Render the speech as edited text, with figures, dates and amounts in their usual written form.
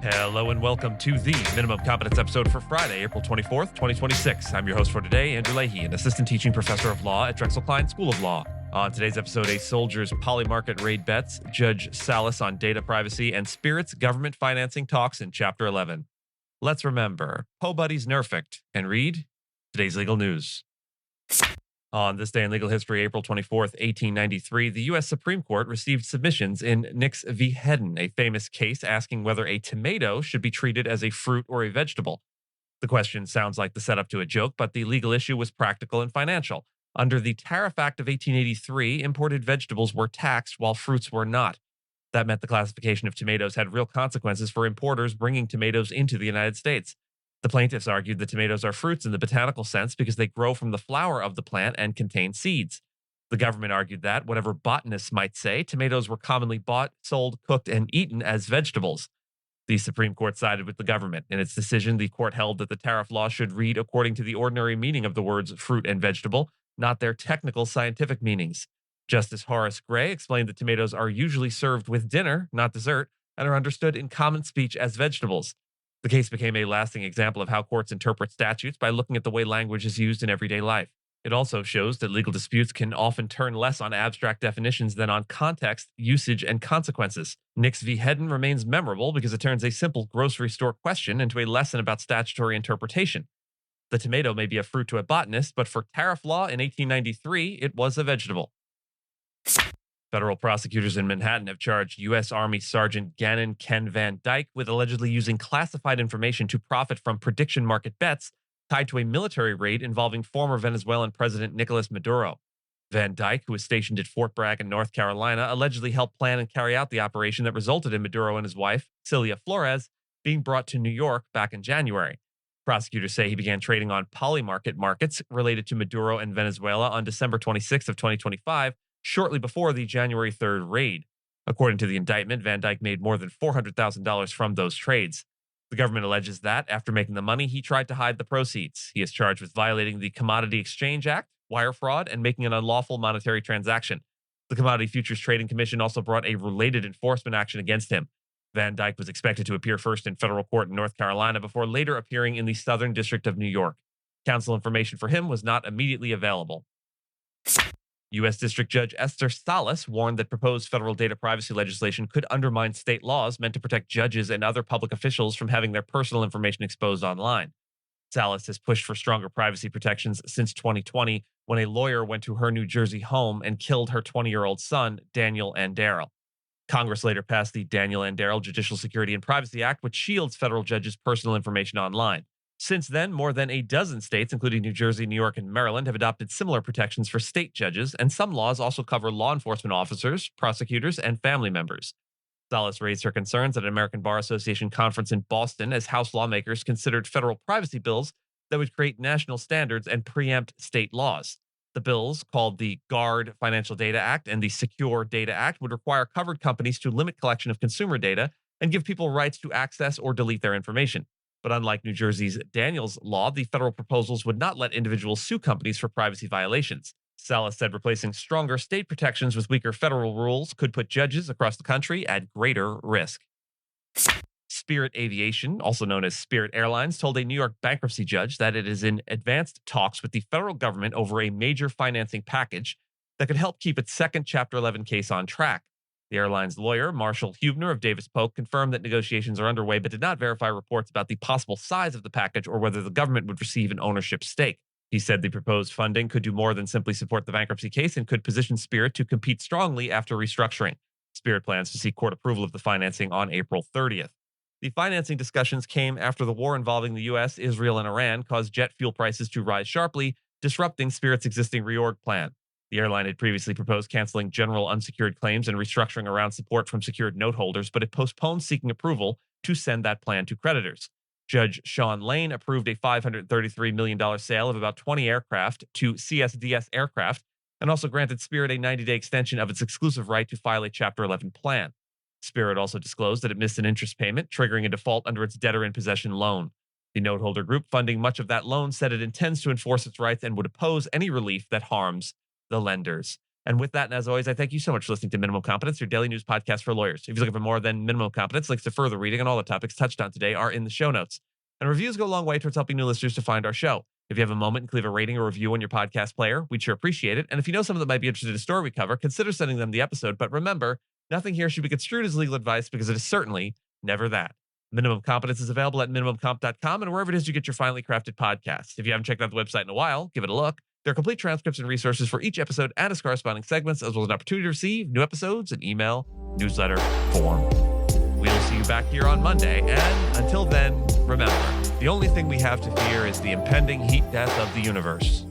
Hello and welcome to the Minimum Competence episode for Friday, April 24th, 2026. I'm your host for today, Andrew Leahy, an assistant teaching professor of law at Drexel Klein School of Law. On today's episode, a soldier's Polymarket raid bets, Judge Salas on data privacy, and Spirit's government financing talks in Chapter 11. Let's remember, Po Buddy's nerfect, and read today's legal news. On this day in legal history, April 24th, 1893, the U.S. Supreme Court received submissions in Nix v. Hedden, a famous case asking whether a tomato should be treated as a fruit or a vegetable. The question sounds like the setup to a joke, but the legal issue was practical and financial. Under the Tariff Act of 1883, imported vegetables were taxed while fruits were not. That meant the classification of tomatoes had real consequences for importers bringing tomatoes into the United States. The plaintiffs argued that tomatoes are fruits in the botanical sense because they grow from the flower of the plant and contain seeds. The government argued that, whatever botanists might say, tomatoes were commonly bought, sold, cooked, and eaten as vegetables. The Supreme Court sided with the government. In its decision, the court held that the tariff law should read according to the ordinary meaning of the words fruit and vegetable, not their technical scientific meanings. Justice Horace Gray explained that tomatoes are usually served with dinner, not dessert, and are understood in common speech as vegetables. The case became a lasting example of how courts interpret statutes by looking at the way language is used in everyday life. It also shows that legal disputes can often turn less on abstract definitions than on context, usage, and consequences. Nix v. Hedden remains memorable because it turns a simple grocery store question into a lesson about statutory interpretation. The tomato may be a fruit to a botanist, but for tariff law in 1893, it was a vegetable. Federal prosecutors in Manhattan have charged U.S. Army Sergeant Gannon Ken Van Dyke with allegedly using classified information to profit from prediction market bets tied to a military raid involving former Venezuelan President Nicolas Maduro. Van Dyke, who was stationed at Fort Bragg in North Carolina, allegedly helped plan and carry out the operation that resulted in Maduro and his wife, Celia Flores, being brought to New York back in January. Prosecutors say he began trading on Polymarket markets related to Maduro and Venezuela on December 26 of 2025, shortly before the January 3rd raid. According to the indictment, Van Dyke made more than $400,000 from those trades. The government alleges that, after making the money, he tried to hide the proceeds. He is charged with violating the Commodity Exchange Act, wire fraud, and making an unlawful monetary transaction. The Commodity Futures Trading Commission also brought a related enforcement action against him. Van Dyke was expected to appear first in federal court in North Carolina before later appearing in the Southern District of New York. Counsel information for him was not immediately available. U.S. District Judge Esther Salas warned that proposed federal data privacy legislation could undermine state laws meant to protect judges and other public officials from having their personal information exposed online. Salas has pushed for stronger privacy protections since 2020, when a lawyer went to her New Jersey home and killed her 20-year-old son, Daniel Anderl. Congress later passed the Daniel Anderl Judicial Security and Privacy Act, which shields federal judges' personal information online. Since then, more than a dozen states, including New Jersey, New York, and Maryland, have adopted similar protections for state judges, and some laws also cover law enforcement officers, prosecutors, and family members. Salas raised her concerns at an American Bar Association conference in Boston as House lawmakers considered federal privacy bills that would create national standards and preempt state laws. The bills, called the Guard Financial Data Act and the Secure Data Act, would require covered companies to limit collection of consumer data and give people rights to access or delete their information. But unlike New Jersey's Daniels law, the federal proposals would not let individuals sue companies for privacy violations. Salas said replacing stronger state protections with weaker federal rules could put judges across the country at greater risk. Spirit Aviation, also known as Spirit Airlines, told a New York bankruptcy judge that it is in advanced talks with the federal government over a major financing package that could help keep its second Chapter 11 case on track. The airline's lawyer, Marshall Hubner of Davis Polk, confirmed that negotiations are underway but did not verify reports about the possible size of the package or whether the government would receive an ownership stake. He said the proposed funding could do more than simply support the bankruptcy case and could position Spirit to compete strongly after restructuring. Spirit plans to seek court approval of the financing on April 30th. The financing discussions came after the war involving the U.S., Israel, and Iran caused jet fuel prices to rise sharply, disrupting Spirit's existing reorg plan. The airline had previously proposed canceling general unsecured claims and restructuring around support from secured note holders, but it postponed seeking approval to send that plan to creditors. Judge Sean Lane approved a $533 million sale of about 20 aircraft to CSDS Aircraft and also granted Spirit a 90-day extension of its exclusive right to file a Chapter 11 plan. Spirit also disclosed that it missed an interest payment, triggering a default under its debtor-in-possession loan. The noteholder group funding much of that loan said it intends to enforce its rights and would oppose any relief that harms the lenders. And with that, and as always, I thank you so much for listening to Minimum Competence, your daily news podcast for lawyers. If you're looking for more than Minimum Competence, links to further reading on all the topics touched on today are in the show notes. And reviews go a long way towards helping new listeners to find our show. If you have a moment and can leave a rating or review on your podcast player, we'd sure appreciate it. And if you know someone that might be interested in a story we cover, consider sending them the episode. But remember, nothing here should be construed as legal advice because it is certainly never that. Minimum Competence is available at minimumcomp.com and wherever it is you get your finely crafted podcasts. If you haven't checked out the website in a while, give it a look. There are complete transcripts and resources for each episode and its corresponding segments, as well as an opportunity to receive new episodes in email, newsletter, form. We will see you back here on Monday. And until then, remember, the only thing we have to fear is the impending heat death of the universe.